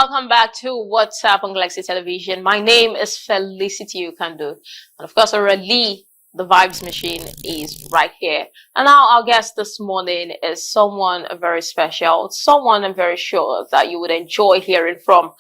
Welcome back to What's Up on Galaxy Television. My name is Felicity Ukando. And of course, already the Vibes Machine is right here. And now our guest this morning is someone very special, someone I'm very sure that you would enjoy hearing from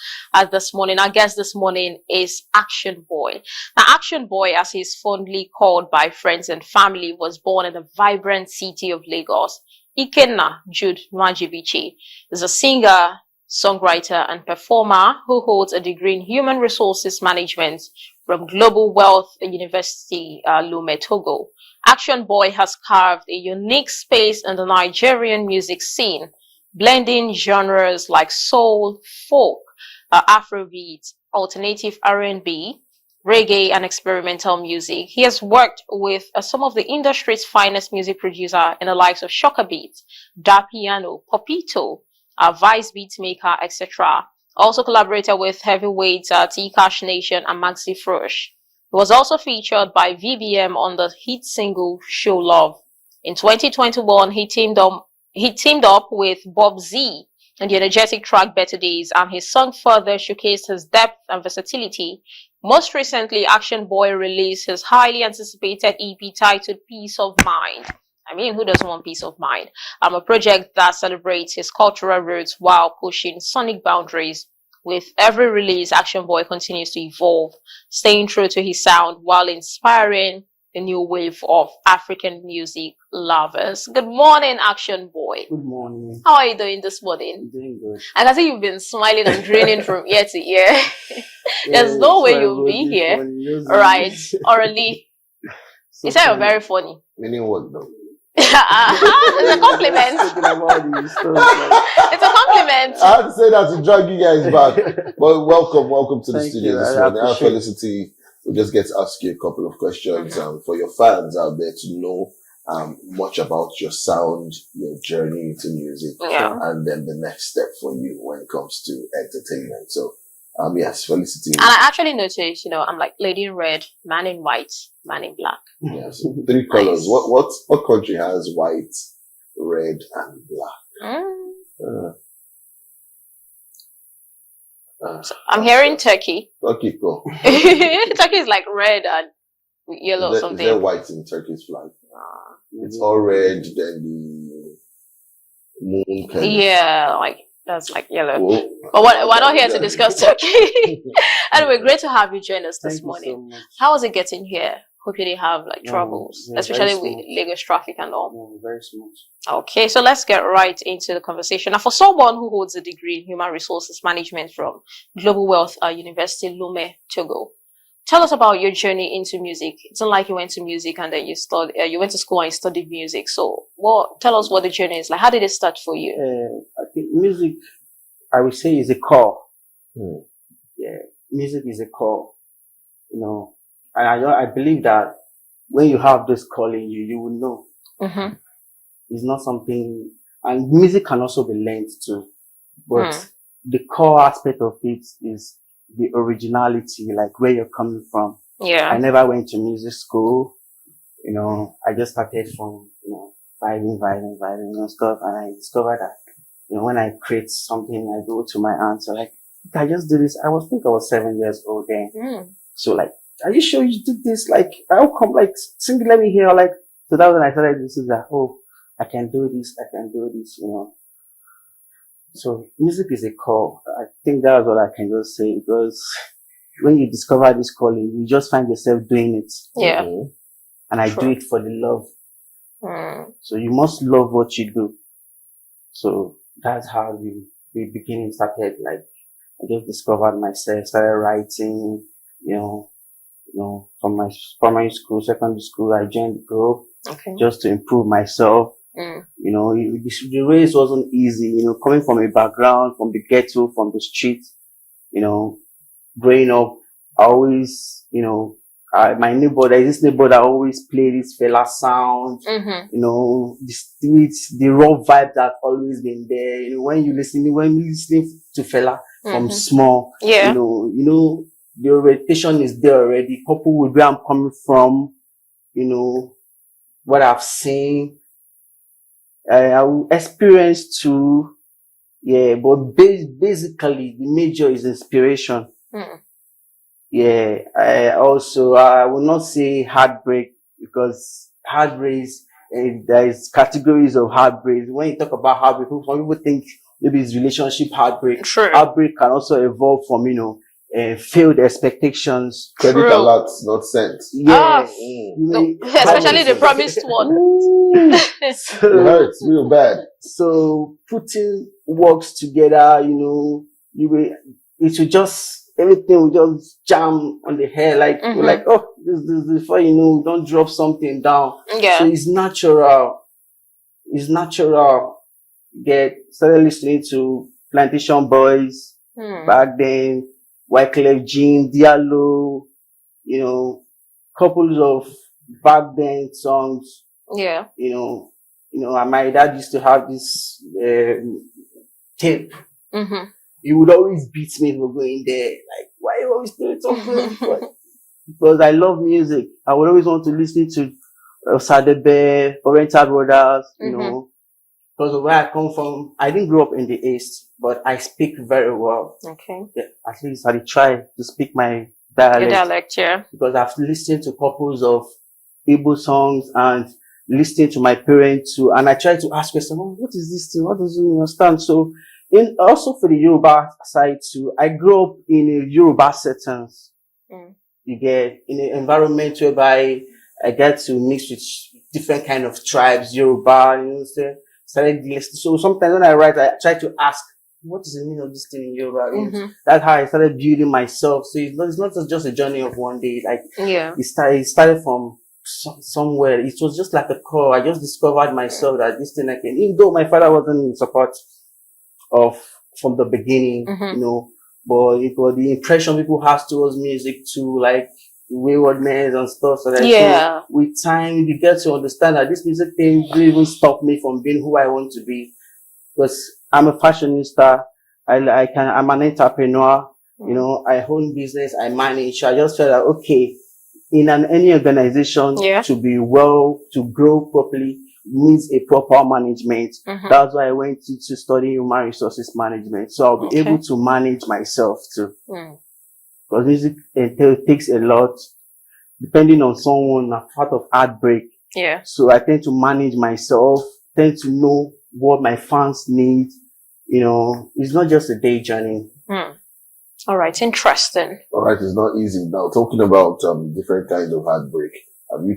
this morning. Our guest this morning is Action Boi. Now, Action Boi, as he's fondly called by friends and family, was born in the vibrant city of Lagos. Ikenna Jude Nwajibichi is a singer, songwriter and performer who holds a degree in Human Resources Management from Global Wealth University, Lome, Togo. Action Boi has carved a unique space in the Nigerian music scene, blending genres like soul, folk, Afrobeat, alternative R&B, reggae, and experimental music. He has worked with some of the industry's finest music producers in the likes of Shocker Beat, Da Piano, Popito, Vice Beatmaker, etc. Also collaborated with heavyweights T-Cash Nation and Maxi Fresh. He was also featured by VBM on the hit single Show Love. In 2021, he teamed up with Bob Z and the energetic track Better Days, and his song further showcased his depth and versatility. Most recently, Action Boi released his highly anticipated EP titled Peace of Mind. I mean, who doesn't want peace of mind? A project that celebrates his cultural roots while pushing sonic boundaries. With every release, Action Boi continues to evolve, staying true to his sound while inspiring the new wave of African music lovers. Good morning, Action Boi. Good morning. How are you doing this morning? I'm doing good. I can see you've been smiling and grinning from ear to ear. There's no way you'll be here. Right, orally. You said you're very funny. Meaning what though? It's a compliment. It's a compliment. I have to say that to drag you guys back. But welcome to the studio this morning. Our Felicity will just get to ask you a couple of questions for your fans out there to know much about your sound, your journey into music, and then the next step for you when it comes to entertainment. So, yes, Felicity. And I actually noticed, I'm like lady in red, man in white, man in black. Yes, three colors. Nice. What country has white, red, and black? So I'm hearing Turkey. Turkey, go. Turkey is like red and yellow or something. Is there white in Turkey's flag? It's all red, then the moon kind of. Like that's like yellow. Whoa. But we're not here to discuss Turkey. Anyway, great to have you join us this morning. So how was it getting here? Hope you didn't have like troubles, especially with Lagos traffic and all. No, very smooth. Okay, so let's get right into the conversation. Now, for someone who holds a degree in Human Resources Management from Global Wealth University, Lome, Togo, tell us about your journey into music. It's not like you went to music and then you went to school and you studied music. So, tell us what the journey is like. How did it start for you? I think music, I would say, is a core. Yeah, music is a core. And I believe that when you have this calling, you will know. It's not something, and music can also be learned too. But the core aspect of it is the originality, like where you're coming from. Yeah. I never went to music school. I just started from, vibing and stuff. And I discovered that, when I create something, I go to my aunt. So like, I just do this. I think I was 7 years old then. So like, are you sure you did this? Like, how come, like, sing, let me hear, like, so that when I started this is like, oh, I can do this, So music is a core. I think that's what I can just say, because when you discover this calling, you just find yourself doing it. Yeah. And I do it for the love. So you must love what you do. So that's how the beginning started. Like, I just discovered myself, started writing, from my primary school, secondary school, I joined the group just to improve myself. The race wasn't easy, coming from a background, from the ghetto, from the street, growing up, I always, my neighbor, there's this neighbor that always played this fella sound, the streets, the raw vibe that always been there. When you listening to fella from small, the orientation is there already, coupled with where I'm coming from, what I've seen. I will experience to Yeah, but basically the major is inspiration. Yeah, I will not say heartbreak, because heartbreak, there is categories of heartbreak. When you talk about heartbreak, some people think maybe it's relationship heartbreak. True. Heartbreak can also evolve from, failed expectations. Credit alerts not sent. Yeah. Especially the promised one. It hurts real bad. So putting works together, it will just, everything will just jam on the hair. Like, we're like, oh, this, before you know, don't drop something down. Yeah. So it's natural. Started listening to Plantation Boys back then, Wyclef Jean, Diallo, couples of back then songs. Yeah. And my dad used to have this tape. He would always beat me for going there. Like, why you always doing something? Because I love music. I would always want to listen to Sadebe, Oriental Brothers, because of where I come from. I didn't grow up in the East, but I speak very well. Okay. Yeah, at least I try to speak my dialect. Your dialect, yeah. Because I've listened to couples of Igbo songs and listening to my parents too. And I try to ask questions, what is this thing? What does it understand? So, also for the Yoruba side too, I grew up in a Yoruba settings. You get in an environment whereby I get to mix with different kind of tribes, Yoruba, started listening. So sometimes when I write, I try to ask, what is the meaning of this thing in Yoruba? That's how I started building myself. So it's not just a journey of one day. Like, it started from somewhere. It was just like a call. I just discovered myself that this thing I can, even though my father wasn't in support from the beginning, but it was the impression people have towards music too, like waywardness and stuff. So that so with time, you get to understand that this music thing didn't even stop me from being who I want to be. Because I'm a fashionista. I'm an entrepreneur. I own business. I manage. I just felt like, okay, in any organization, to grow properly needs a proper management. That's why I went to study human resources management. So I'll be able to manage myself too. Because music takes a lot, depending on someone, a part of heartbreak. Yeah. So I tend to manage myself, tend to know what my fans need. It's not just a day journey. All right, interesting. All right, it's not easy. Now, talking about different kinds of heartbreak, have you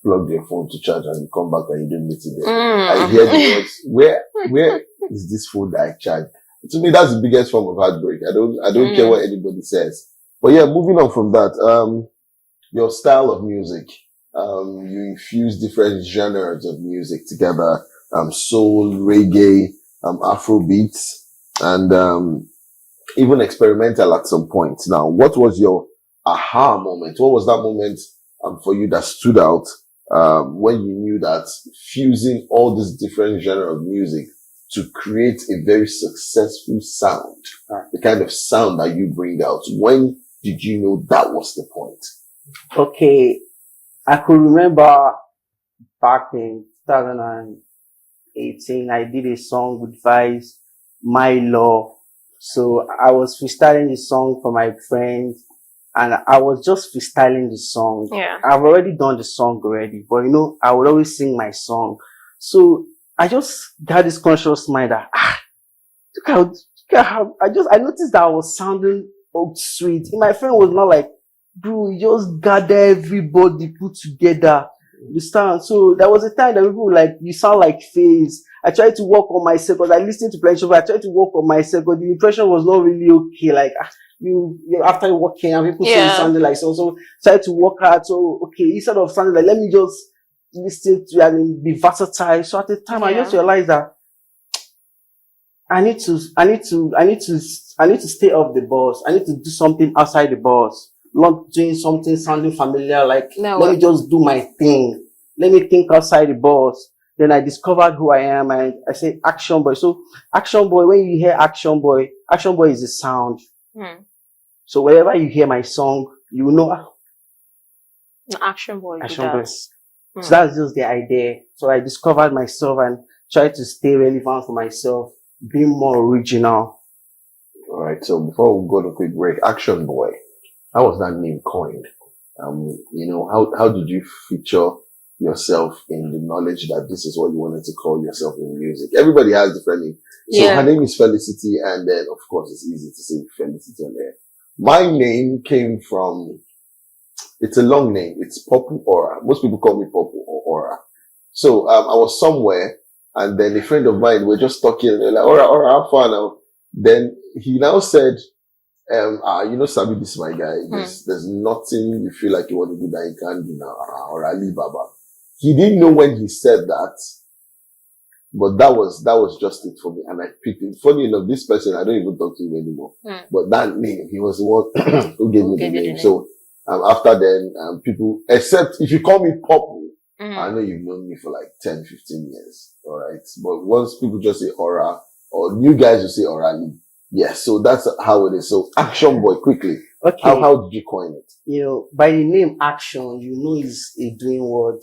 plugged your phone to charge and you come back and you don't meet it there? I hear the words, where is this phone that I charge? To me, that's the biggest form of heartbreak. I don't care what anybody says. But yeah, moving on from that, your style of music, you infuse different genres of music together, soul, reggae, Afrobeats, and even experimental at some point. Now, what was your aha moment? What was that moment for you that stood out when you knew that fusing all these different genres of music to create a very successful sound, the kind of sound that you bring out? When did you know that was the point? Okay, I could remember back in 2018, I did a song with Vice, My Law. So I was freestyling the song for my friends, and I was just freestyling the song. Yeah. I've already done the song already, but I would always sing my song. So I just got this conscious mind that, look how, I noticed that I was sounding sweet. And my friend was not like, bro, you just gather everybody put together. You sound. So there was a time that people were like, you sound like Phase. I tried to work on myself because I listened to Plantation, but I tried to work on myself because the impression was not really okay. Like, you after working and people say you sounded like so tried to work hard. So, okay, instead of sounding like, let me just listen to and be versatile. So at the time, I just realized that I need to stay off the box. I need to do something outside the box. Not doing something sounding familiar. Like, let me just do my thing. Let me think outside the box. Then I discovered who I am, and I said Action Boi. So Action Boi, when you hear Action Boi is a sound. So wherever you hear my song, you know Action Boi. Action Boi. So that's just the idea. So I discovered myself and tried to stay relevant for myself. being more original. All right. So before we go to a quick break, Action Boi, how was that name coined? You know, how did you feature yourself in the knowledge that this is what you wanted to call yourself in music? Everybody has different names. So her name is Felicity, and then of course it's easy to say Felicity on there. My name came from, it's a long name. It's Popu Aura. Most people call me Popu or Aura. So I was somewhere, and then a friend of mine, we're just talking, and they're like, Aura, how far now? Then he now said, you know, Sabi, this is my guy. There's nothing you feel like you want to do that you can't do now, or Ali Baba. He didn't know when he said that, but that was just it for me, and I picked it. Funny enough, this person, I don't even talk to him anymore. But that name, he was the one who gave me the name. So after then, people, except if you call me Popu, I know you've known me for like 10, 15 years, all right? But once people just say Aura, or new guys will say Orali. Yes, so that's how it is. So Action Boi, quickly. Okay. How did you coin it? You know, by the name Action, you know it's a doing word.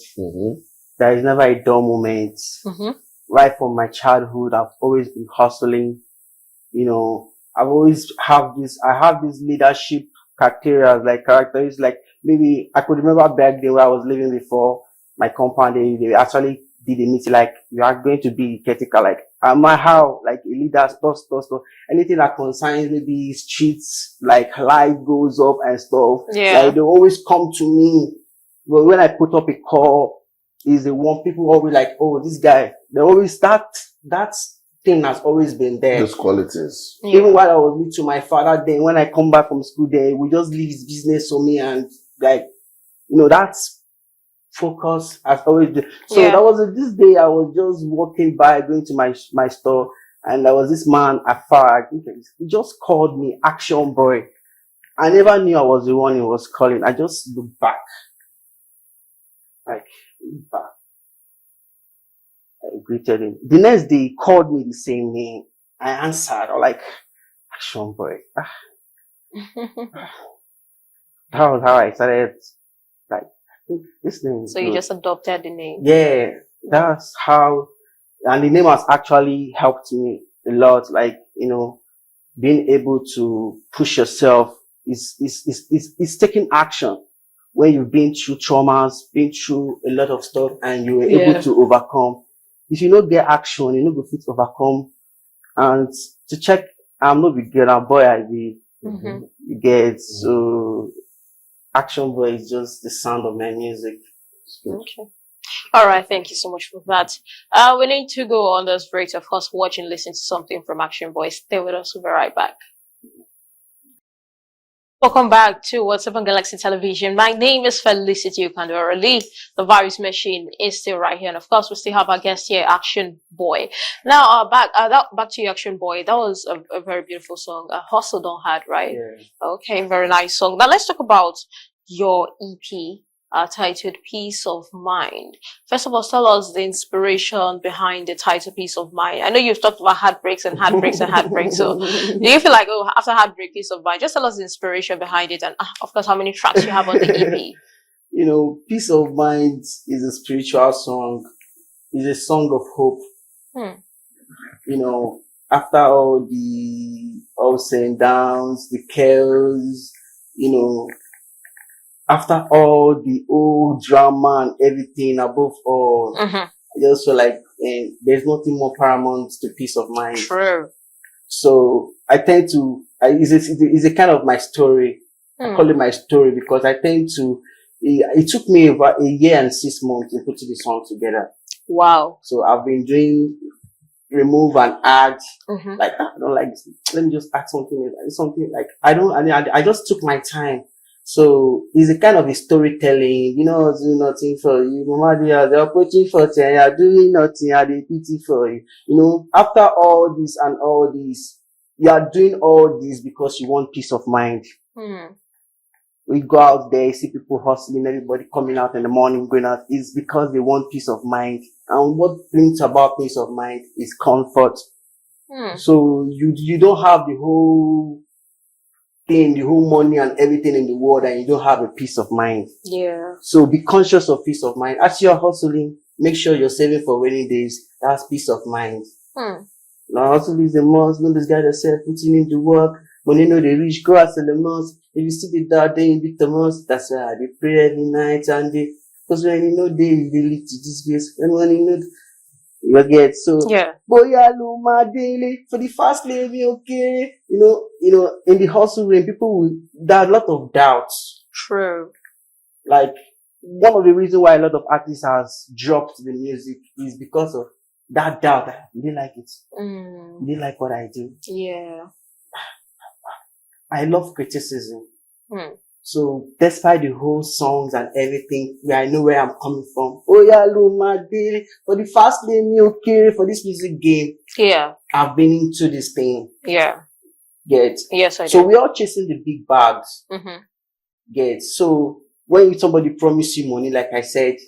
There is never a dull moment. Right from my childhood, I've always been hustling. You know, I have this leadership criteria, like characteristics, like maybe I could remember back then where I was living before my compound, they actually did a meeting like, you are going to be critical, like, how, like, a leader, stuff, anything that concerns maybe streets, like, life goes up and stuff. Like, they always come to me. But when I put up a call, is the one people always like, oh, this guy, they always, that thing has always been there. Those qualities. Even while I was with to my father, then when I come back from school, then we just leave his business for me, and like, you know, that's focus has always been. So that was this day I was just walking by, going to my store, and there was this man afar. I think he just called me Action Boi. I never knew I was the one he was calling. I just looked back. I greeted him. The next day he called me the same name. I answered. I'm like, Action Boi. That was how I started, like, this name. So you just adopted the name. Yeah, that's how, and the name has actually helped me a lot. Like, you know, being able to push yourself is taking action when you've been through traumas, been through a lot of stuff, and you were able to overcome. If you don't get action, you know, go fit overcome. And to check, I'm not big girl, I'm boy, I be, you get, so Action Boi is just the sound of my music. Okay. All right. Thank you so much for that. We need to go on this break. Of course, watch and listen to something from Action Boi. Stay with us. We'll be right back. Welcome back to WhatsUp on Galaxy Television. My name is Felicity Ukandorali. The virus machine is still right here. And of course, we still have our guest here, Action Boi. Now, back to you, Action Boi. That was a very beautiful song. Hustle Don't Hard, right? Yeah. Okay, very nice song. Now, let's talk about your EP, titled Peace of Mind. First of all, tell us the inspiration behind the title Peace of Mind. I know you've talked about heartbreaks and heartbreaks and heartbreaks. So do you feel like, oh, after heartbreak, Peace of Mind? Just tell us the inspiration behind it, and of course, how many tracks you have on the EP. You know, Peace of Mind is a spiritual song. It's a song of hope. You know, after all the ups and downs, the chaos, you know, after all the old drama and everything, above all, I just feel like there's nothing more paramount to peace of mind. True. So I tend to, it's a kind of my story. I call it my story because I tend to, it took me about 1 year and 6 months to put the song together. Wow. So I've been doing remove and add, like, I don't like this. Let me just add something like, I just took my time. So it's a kind of a storytelling, you know, do nothing for you. Mama, they're operating for 10, you're doing nothing, and they pity for you. You know, after all this and all this, you are doing all this because you want peace of mind. We go out there, see people hustling, everybody coming out in the morning, going out, is because they want peace of mind. And what brings about peace of mind is comfort. So you don't have the whole thing, the whole money and everything in the world, and you don't have a peace of mind. Yeah. So be conscious of peace of mind. As you're hustling, make sure you're saving for rainy days. That's peace of mind. Now hustle is the most. Know this guy that said putting in the work. Money know they reach, go out the most. If you see the doubt, then you beat the most. That's why they pray every night and day. Because when you know they lead to disgrace. And when you know you get so boy my daily for the fast lane, okay. You know, in the hustle room, people will there are a lot of doubts. True. Like one of the reasons why a lot of artists has dropped the music is because of that doubt. They like it. They like what I do. Yeah. I love criticism. So despite the whole songs and everything, I know where I'm coming from. Oh yeah, my daily for the fast lane, okay, for this music game. Yeah. I've been into this thing. Yeah. Get. Yes, I do. So we're all chasing the big bags. Get. So when somebody promise you money, like I said,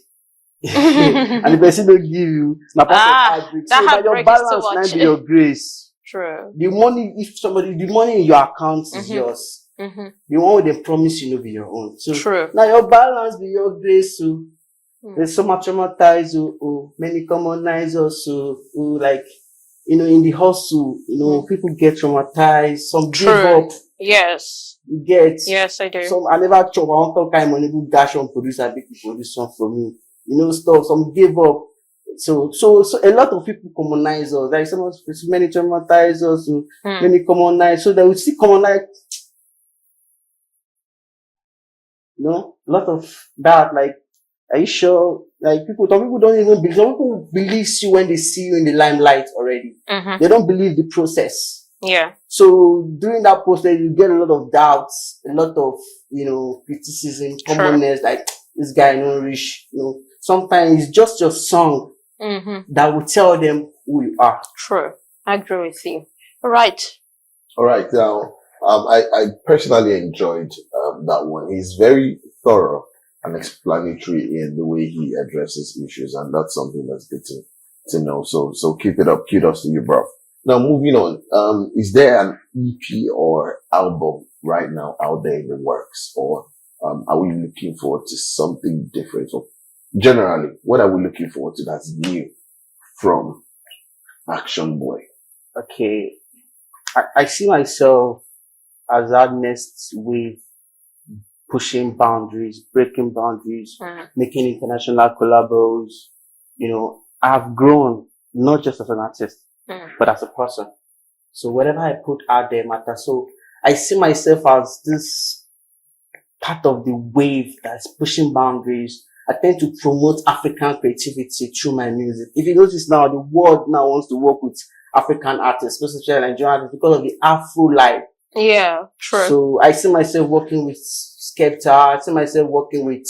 and the person don't give you, it's not heartbreak. So that your balance might be your grace. True. The money, the money in your account is yours. The one with the promise you know be your own. So true. Now your balance be your grace. So there's so much traumatized. Many commonize us. Like in the hustle, people get traumatized. Some give up. Yes. You get. Yes, I do. Some I never chop. I want to kind money. Who dash on producer, big produce one for me. Stuff. Some give up. So a lot of people commonize us. Like many traumatize us. Many commonize. So they will see commonize. A lot of that, like, are you sure? Like, some people don't even believe, some people believe you when they see you in the limelight already. They don't believe the process. Yeah. So, during that process, you get a lot of doubts, a lot of, criticism, commonness, like, this guy no rich, Sometimes it's just your song that will tell them who you are. True. I agree with you. All right. Now, I personally enjoyed that one. He's very thorough and explanatory in the way he addresses issues, and that's something that's good to know. So keep it up. Kudos to you, bro. Now, moving on. Is there an EP or album right now out there in the works, or are we looking forward to something different? Or generally, what are we looking forward to that's new from Action Boi? Okay, I see myself as that next wave, pushing boundaries, breaking boundaries, making international collabos. I've grown not just as an artist, but as a person. So whatever I put out there matters. So I see myself as this part of the wave that's pushing boundaries. I tend to promote African creativity through my music. If you notice now, the world now wants to work with African artists, especially Nigerian artists, because of the Afro life. Yeah, true. So I see myself working with Skepta. I see myself working with,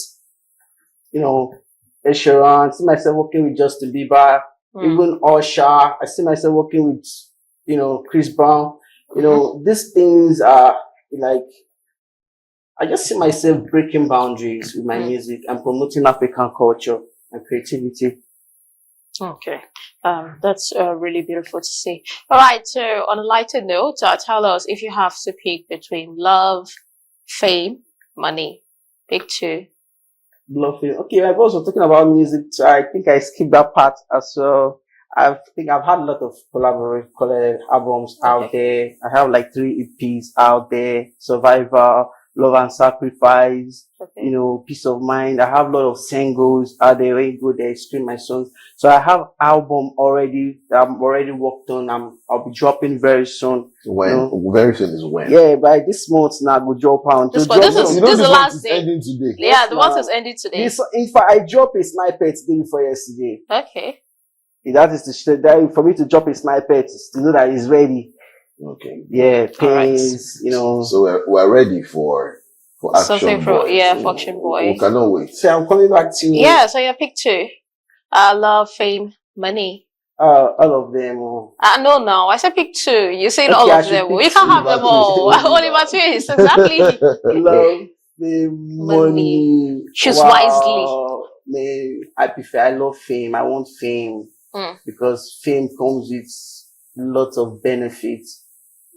Ed Sheeran. I see myself working with Justin Bieber, even Usher. I see myself working with, Chris Brown. These things are like, I just see myself breaking boundaries with my music and promoting African culture and creativity. Okay. That's really beautiful to see. All right. So on a lighter note, tell us if you have to pick between love, fame, money. Pick two. Love, fame. Okay. I was also talking about music. So I think I skipped that part as well. I think I've had a lot of collaborative albums out there. I have like 3 EPs out there. Survivor, Love and Sacrifice, Peace of Mind. I have a lot of singles out there. Where you go there, stream my songs. So I have album already that I'm already worked on. I'll be dropping very soon. When? Very soon is when? Yeah, by this month now, we'll drop out. This is the last day. Ending today. Yeah, the month is ending today. In fact, I dropped a snippet today before yesterday. Okay. That is for me to drop a snippet to know that it's ready. Okay. Yeah, pains, So we're ready for Action Boi. For Action Boi. We cannot wait. So I'm coming back to you. Yeah, so you pick two. Love, fame, money. All of them. No. I said pick two. You said all of them. You can't have them all. Only my twins. Exactly. Love, fame, money. Choose wisely. I love fame. I want fame. Because fame comes with lots of benefits.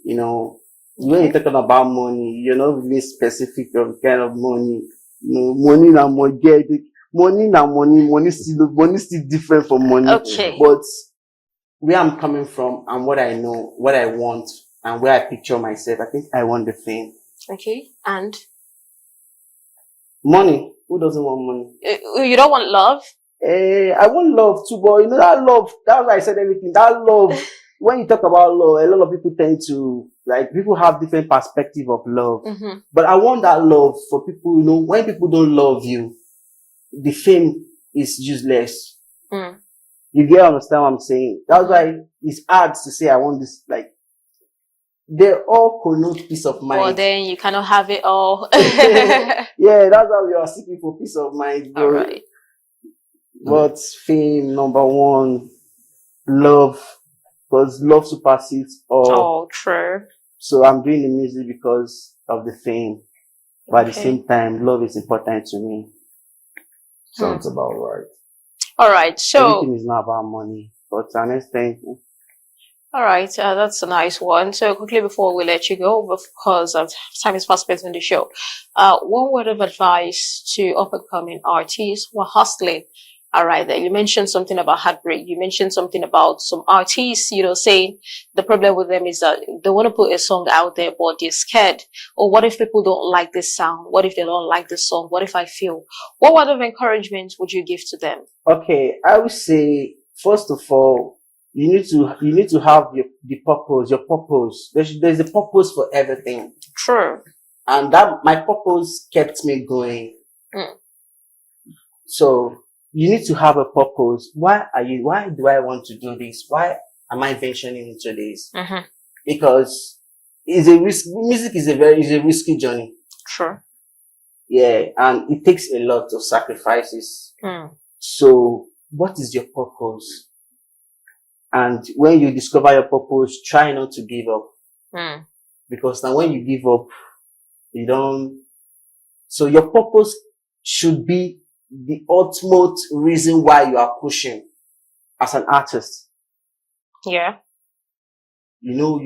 When you're talking about money, you're not really specific of the kind of money. Money na money. Money still different from money. Okay. But where I'm coming from and what I know, what I want, and where I picture myself, I think I want the fame. Okay, and? Money. Who doesn't want money? You don't want love? I want love too, but you know that love, that's why I said everything. That love, when you talk about love, a lot of people tend to, like, people have different perspective of love. But I want that love for people, you know, when people don't love you, the fame is useless. You get understand what I'm saying? That's why it's hard to say I want this, like, they all connote peace of mind. Well, then you cannot have it all. Yeah, that's why we are seeking for peace of mind, bro. All right. But fame, number one, love, because love supersedes all. Oh, true. So I'm doing the music because of the fame. But at the same time, love is important to me. Sounds about right. All right. So everything is not about money, but to an extent. All right, that's a nice one. So quickly before we let you go, because time is fast spent on the show, one word of advice to up-and-coming artists who are hustling. All right, there. You mentioned something about heartbreak. You mentioned something about some artists, you know, saying the problem with them is that they want to put a song out there, but they're scared. Or what if people don't like this sound? What if they don't like this song? What if I feel? What word of encouragement would you give to them? Okay, I would say, first of all, you need to have the purpose, your purpose. There's a purpose for everything. True. And that, my purpose kept me going. So you need to have a purpose. Why do I want to do this? Why am I venturing into this? Because it's a risk. Music is a risky journey. Sure. Yeah. And it takes a lot of sacrifices. So what is your purpose? And when you discover your purpose, try not to give up. Because now when you give up, you don't. So your purpose should be the ultimate reason why you are pushing as an artist. Yeah. You know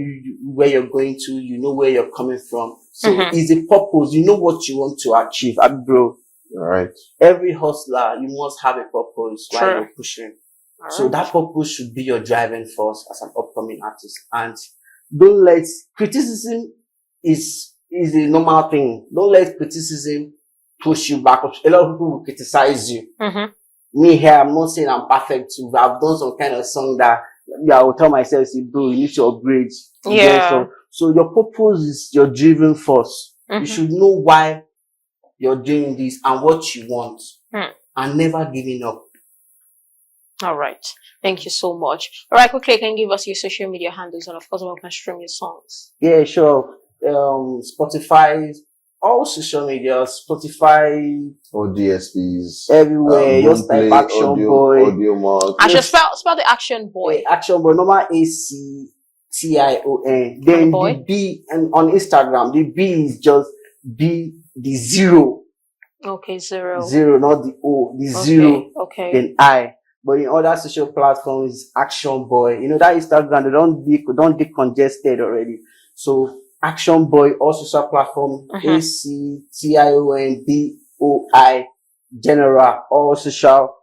where you're going to, you know where you're coming from. So it's a purpose. You know what you want to achieve. Bro. All right. Every hustler, you must have a purpose while you're pushing. So that purpose should be your driving force as an upcoming artist. And don't let criticism is a normal thing. Don't let criticism push you back up. A lot of people will criticize you. Me here, I'm not saying I'm perfect too. I've done some kind of song that I will tell myself, say, bro, you need to upgrade. Yeah. So your purpose is your driving force. You should know why you're doing this and what you want. And never giving up. All right. Thank you so much. All right, quickly, can you give us your social media handles and of course we can stream your songs? Yeah, sure. Spotify, all social media, Spotify, all DSPs, everywhere. Just type Action Boi. Audio Mark. I should spell the Action Boi. Action Boi, normal ACTION. Then the B, and on Instagram, the B is just B, the 0. Okay, 0. 0, not the O, the 0. Okay. Then I. But in other social platforms, Action Boi. You know, that Instagram, they don't decongested already. So, Action Boi, all social platforms, ACTIONBOI, general, all social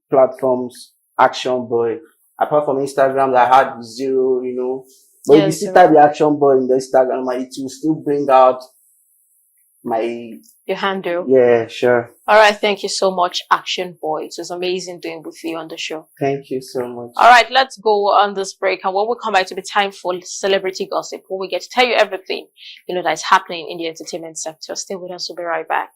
platforms, Action Boi. Apart from Instagram, I had 0, you know. But if you still type the Action Boi in the Instagram, it will still bring out your handle. Yeah, sure. All right, thank you so much, Action Boi. It was amazing doing with you on the show. Thank you so much. All right, let's go on this break, and when we come back, to be time for celebrity gossip, where we get to tell you everything that is happening in the entertainment sector. Stay with us. We'll be right back.